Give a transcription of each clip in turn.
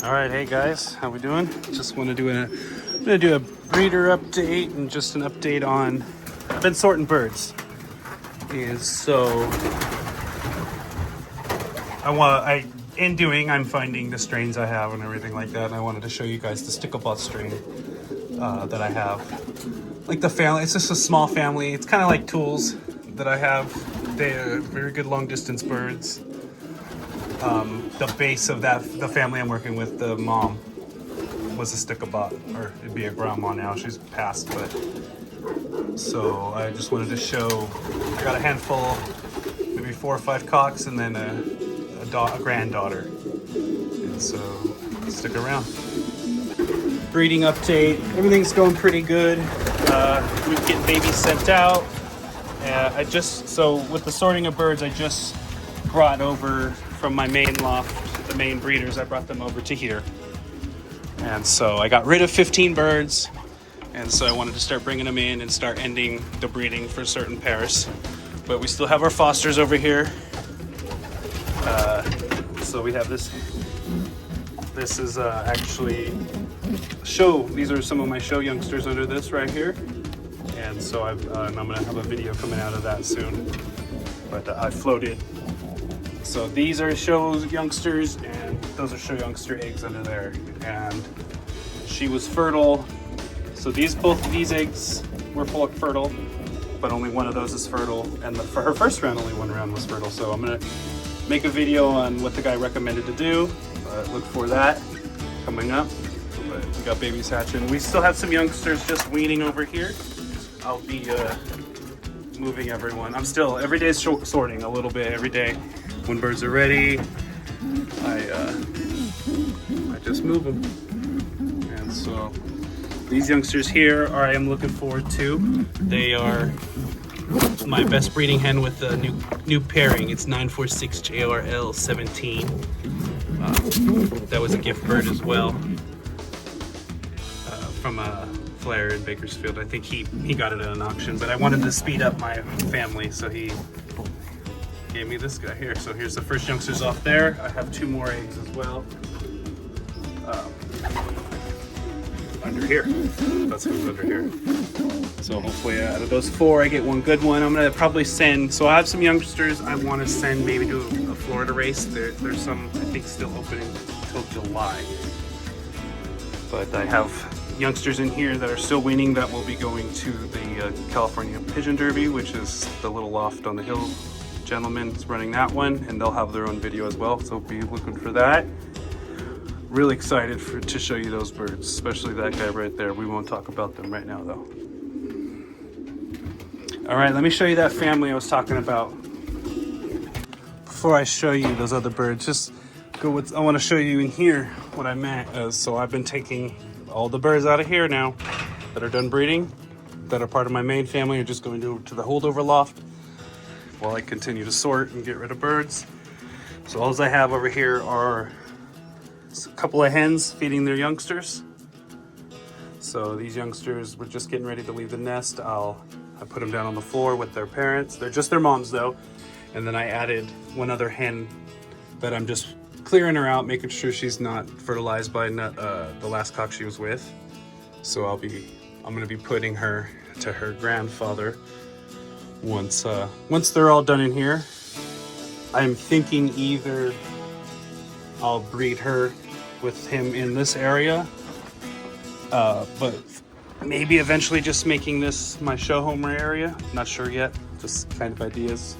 All right, hey guys, how we doing? Just want to do I'm gonna do a breeder update and just an update on. I've been sorting birds, and so I'm finding the strains I have and everything like that. And I wanted to show you guys the sticklebot strain that I have. Like the family, it's just a small family. It's kind of like tools that I have. They're very good long distance birds. The base of the family I'm working with, the mom was a sticklebot, or it'd be a grandma now. She's passed, but so I just wanted to show. I got a handful, maybe 4 or 5 cocks, and then a granddaughter. And so stick around. Breeding update. Everything's going pretty good. We're getting babies sent out. So with the sorting of birds, I just brought over from my main loft, the main breeders, I brought them over to here. And so I got rid of 15 birds, and so I wanted to start bringing them in and start ending the breeding for certain pairs. But we still have our fosters over here. So we have this. This is actually show. These are some of my show youngsters under this right here. And so I'm gonna have a video coming out of that soon. But I floated. So these are show youngsters, and those are show youngster eggs under there. And she was fertile. So both of these eggs were fertile, but only one of those is fertile. And for her first round, only one round was fertile. So I'm gonna make a video on what the guy recommended to do. Look for that coming up. But we got babies hatching. We still have some youngsters just weaning over here. I'll be moving everyone. Every day is sorting a little bit every day. When birds are ready, I just move them. And so these youngsters here I am looking forward to. They are my best breeding hen with the new pairing. It's 946JRL 17. That was a gift bird as well from a Flair in Bakersfield. I think he got it at an auction, but I wanted to speed up my family, so he gave me this guy here. So here's the first youngsters off there. I have 2 more eggs as well. Under here. That's who's under here. So hopefully out of those 4, I get one good one. I'm gonna probably send. So I have some youngsters I want to send maybe to a Florida race. There's some I think still opening until July. But I have youngsters in here that are still weaning that will be going to the California Pigeon Derby, which is the little loft on the hill. Gentleman's running that one, and they'll have their own video as well, so be looking for that. Really excited to show you those birds, especially that guy right there. We won't talk about them right now though. All right, let me show you that family I was talking about. Before I show you those other birds, I want to show you in here what I meant. So I've been taking all the birds out of here now that are done breeding, that are part of my main family, are just going to the holdover loft while I continue to sort and get rid of birds. So all I have over here are a couple of hens feeding their youngsters. So these youngsters were just getting ready to leave the nest. I put them down on the floor with their parents. They're just their moms though. And then I added one other hen that I'm just clearing her out, making sure she's not fertilized by the last cock she was with. So I'm gonna be putting her to her grandfather once they're all done in here. I'm thinking either I'll breed her with him in this area, but maybe eventually just making this my show home area. Not sure yet, just kind of ideas.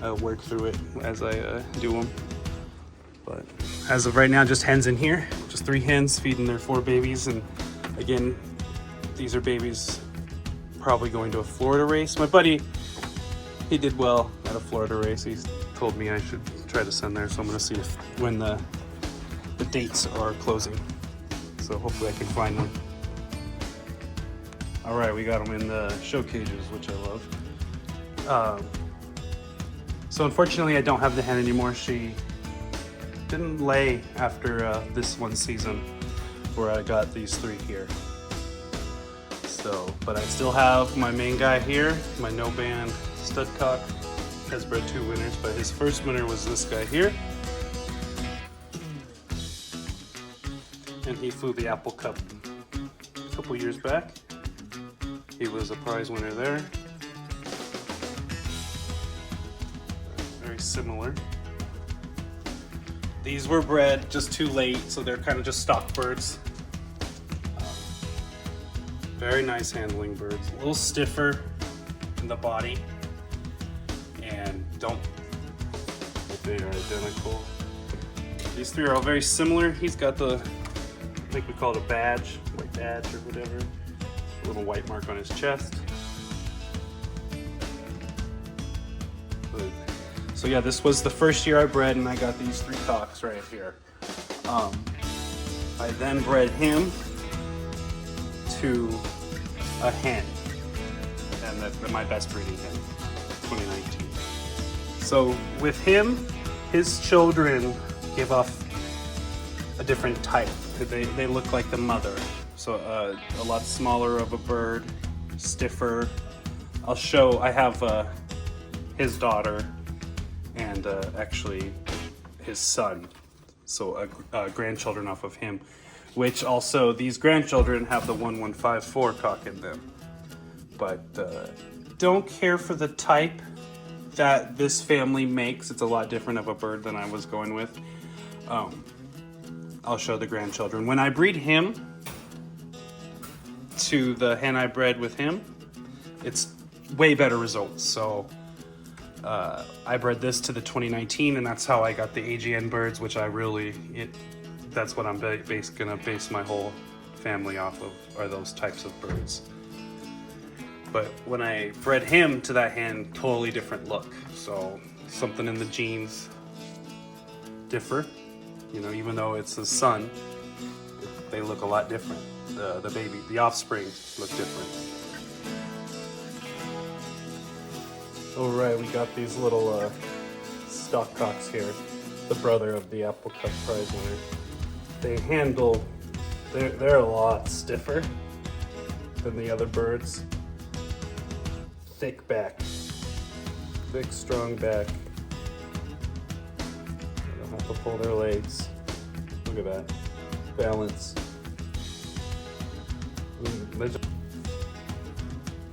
I'll work through it as I do them. But as of right now, just hens in here, just 3 hens feeding their 4 babies. And again, these are babies probably going to a Florida race. My buddy, he did well at a Florida race. He told me I should try to send there, so I'm gonna see when the dates are closing. So hopefully I can find one. All right, we got them in the show cages, which I love. So unfortunately, I don't have the hen anymore. She didn't lay after this one season where I got these 3 here. So, but I still have my main guy here, my no band stud cock. Has bred 2 winners, but his first winner was this guy here. and he flew the Apple Cup a couple years back. He was a prize winner there. Very similar. These were bred just too late, so they're kind of just stock birds. Very nice handling birds. A little stiffer in the body, and they are identical. These three are all very similar. He's got the, I think we call it a badge, white badge or whatever. A little white mark on his chest. So yeah, this was the first year I bred, and I got these three cocks right here. I then bred him to a hen, and that's my best breeding hen, 2019. So with him, his children give off a different type. They look like the mother. So a lot smaller of a bird, stiffer. I'll show, I have his daughter and actually his son. So grandchildren off of him, which also these grandchildren have the 1154 cock in them. But don't care for the type that this family makes. It's a lot different of a bird than I was going with. I'll show the grandchildren. When I breed him to the hen I bred with him, it's way better results. So I bred this to the 2019, and that's how I got the AGN birds, which I really, that's what I'm gonna base my whole family off of, are those types of birds. But when I bred him to that hen, totally different look. So something in the genes differ. You know, even though it's his son, they look a lot different. The offspring look different. All right, we got these little stock cocks here. The brother of the Apple Cup prize winner. They handle, they're a lot stiffer than the other birds. Thick back, thick, strong back. They don't have to pull their legs. Look at that, balance.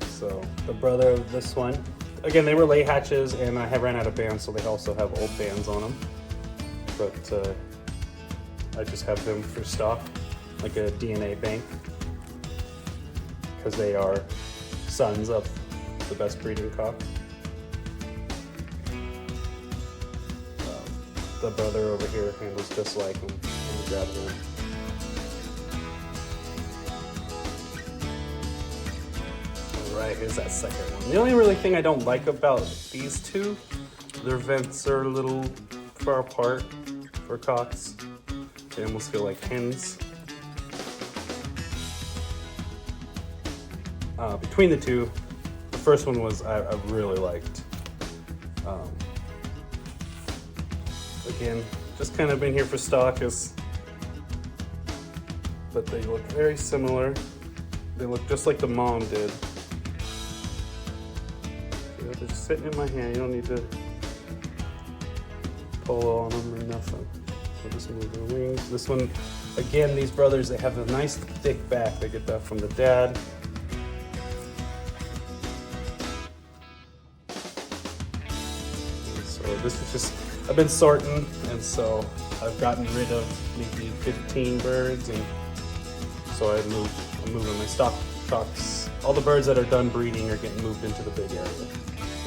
So the brother of this one, again, they were late hatches, and I have ran out of bands, so they also have old bands on them. But I just have them for stock, like a DNA bank, because they are sons of the best breeding cock. The brother over here handles just like him. Let me grab them. Alright, here's that second one. The only really thing I don't like about these two, their vents are a little far apart for cocks. They almost feel like hens. Between the two, the first one was I really liked. Again, just kind of been here for stock, but they look very similar. They look just like the mom did. They're just sitting in my hand. You don't need to pull on them or nothing. I'll just move their wings. This one, again, these brothers, they have a nice thick back. They get that from the dad. And so this is just, I've been sorting, and so I've gotten rid of maybe 15 birds, and so I'm moving my stock cocks. All the birds that are done breeding are getting moved into the big area.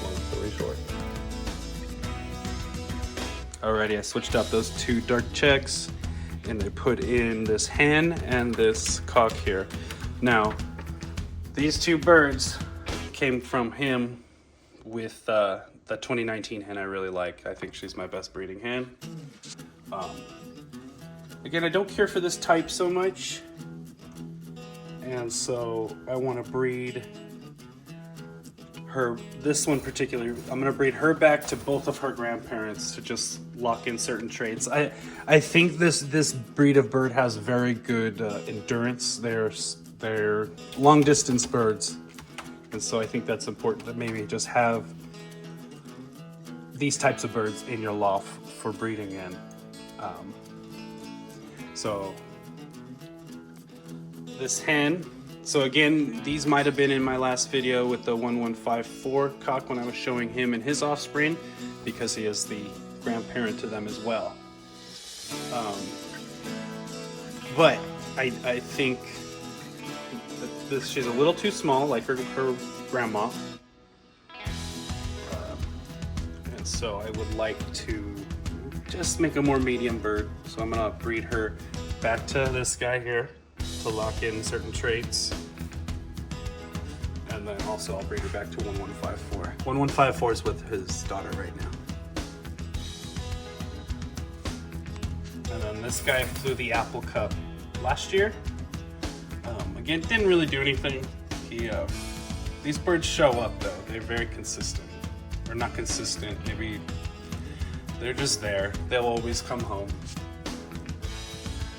Long story short. Alrighty, I switched out those two dark checks, and I put in this hen and this cock here. Now, these two birds came from him with the 2019 hen I really like. I think she's my best breeding hen. Again, I don't care for this type so much, and so I want to breed her, this one particularly, I'm going to breed her back to both of her grandparents to just lock in certain traits. I think this breed of bird has very good endurance. They're long distance birds, and so I think that's important to maybe just have these types of birds in your loft for breeding in. So this hen. So again, these might have been in my last video with the 1154 cock when I was showing him and his offspring, because he is the grandparent to them as well. But I think that she's a little too small, like her grandma. And so I would like to just make a more medium bird. So I'm gonna breed her back to this guy here to lock in certain traits. And then also I'll breed her back to 1154. 1154 is with his daughter right now. And then this guy flew the Apple Cup last year. Again, didn't really do anything. These birds show up though. They're very consistent. Or not consistent, maybe they're just there. They'll always come home.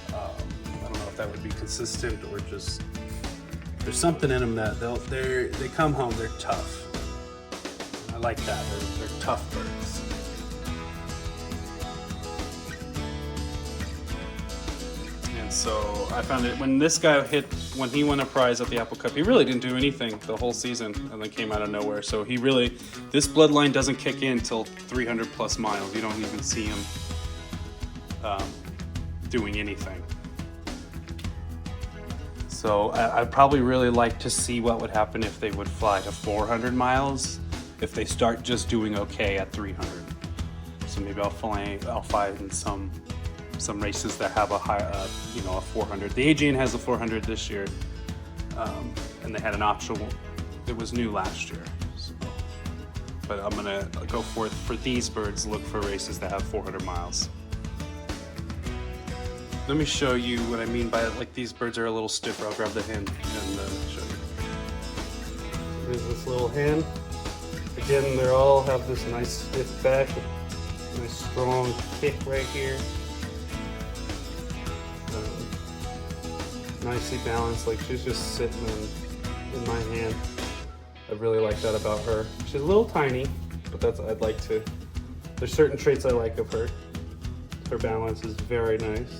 I don't know if that would be consistent or just there's something in them that they come home. They're tough. I like that. They're tough birds. And so I found it when this guy when he won a prize at the Apple Cup, he really didn't do anything the whole season and then came out of nowhere. So this bloodline doesn't kick in until 300 plus miles. You don't even see him doing anything. So I'd probably really like to see what would happen if they would fly to 400 miles, if they start just doing okay at 300. So maybe I'll find some races that have a high, a 400. The AGN has a 400 this year, and they had an optional. It was new last year. So, but I'm gonna go for these birds. Look for races that have 400 miles. Let me show you what I mean by it. Like these birds are a little stiffer. I'll grab the hen and show you. Here's this little hen. Again, they all have this nice stiff back, nice strong kick right here. Nicely balanced, like she's just sitting in my hand. I really like that about her. She's a little tiny, but there's certain traits I like of her. Her balance is very nice.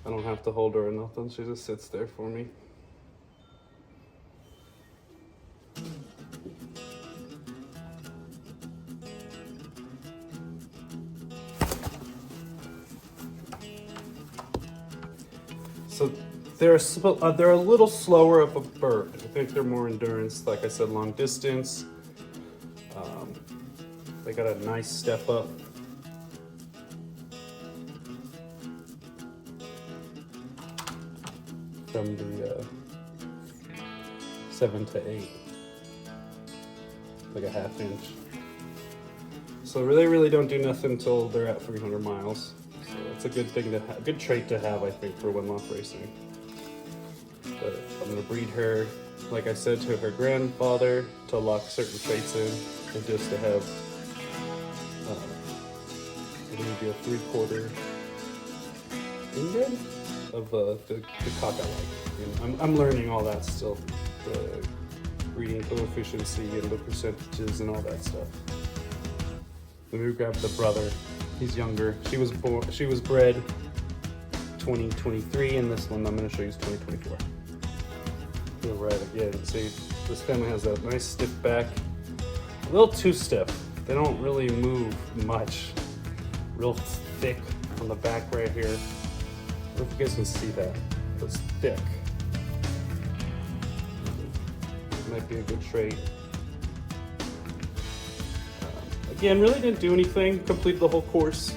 I don't have to hold her or nothing. She just sits there for me. So they're a little slower of a bird. I think they're more endurance, like I said, long distance. They got a nice step up. From the 7 to 8, like a ½ inch. So they really don't do nothing until they're at 300 miles. So it's a good thing to have, good trait to have, I think, for one-off racing. But I'm gonna breed her, like I said, to her grandfather to lock certain traits in, and just to have maybe a 3/4 inbred of the cock I like. And I'm learning all that still, the breeding coefficient and the percentages and all that stuff. Let me grab the brother. He's younger. She was bred 2023, and this one I'm going to show you is 2024. Feel right again. See, this family has that nice stiff back. A little too stiff. They don't really move much. Real thick on the back right here. I don't know if you guys can see that. It's thick. Might be a good trait. Again, really didn't do anything. Completed the whole course.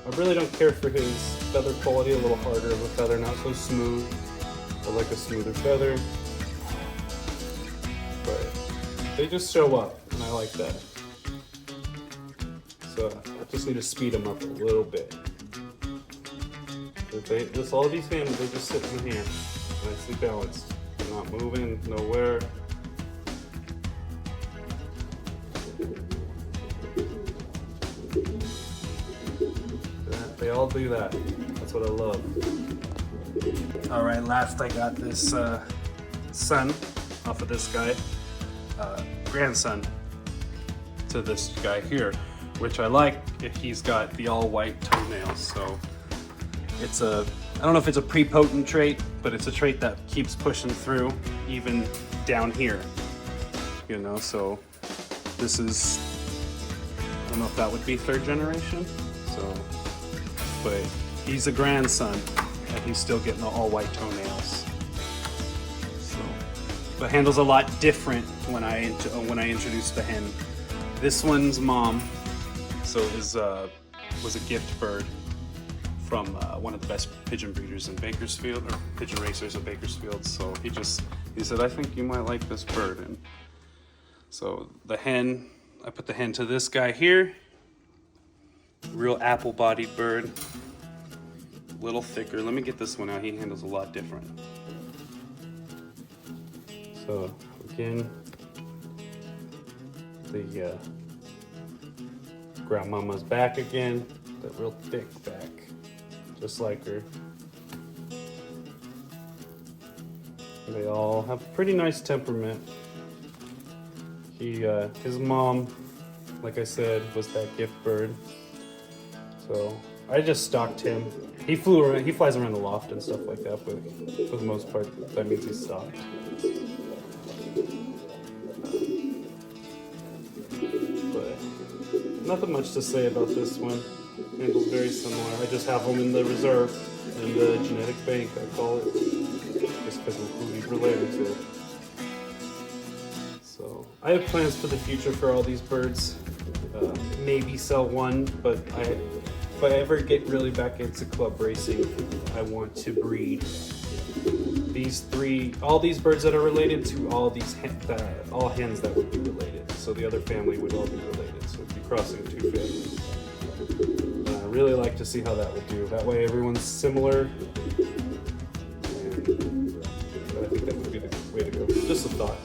I really don't care for his feather quality. A little harder of a feather, not so smooth. I like a smoother feather. But they just show up, and I like that. So I just need to speed them up a little bit. All these families, they just sit in here, nicely balanced. They're not moving, nowhere. They all do that. That's what I love. All right, last I got this son off of this guy, grandson to this guy here, which I like if he's got the all white toenails. So It's a, I don't know if it's a prepotent trait, but it's a trait that keeps pushing through even down here, you know. So this is, I don't know if that would be third generation, so, but he's a grandson and he's still getting the all white toenails. So, but handle's a lot different when I introduced the hen. This one's mom, so is was a gift bird from one of the best pigeon breeders in Bakersfield, or pigeon racers in Bakersfield. So he said, I think you might like this bird. And so the hen, I put the hen to this guy here. Real apple-bodied bird, a little thicker. Let me get this one out. He handles a lot different. So again, the grandmama's back again, that real thick back, just like her. They all have pretty nice temperament. His mom, like I said, was that gift bird. So I just stocked him. He flies around the loft and stuff like that, but for the most part, that means he's stocked. But nothing much to say about this one. Handle's very similar. I just have them in the reserve, in the genetic bank, I call it, just because of who he's related to. So I have plans for the future for all these birds. Maybe sell one, but if I ever get really back into club racing, I want to breed all these birds that are related to all hens that would be related. So the other family would all be related. So it'd be crossing two families. I really like to see how that would do. That way everyone's similar. And I think that would be the way to go. Just a thought.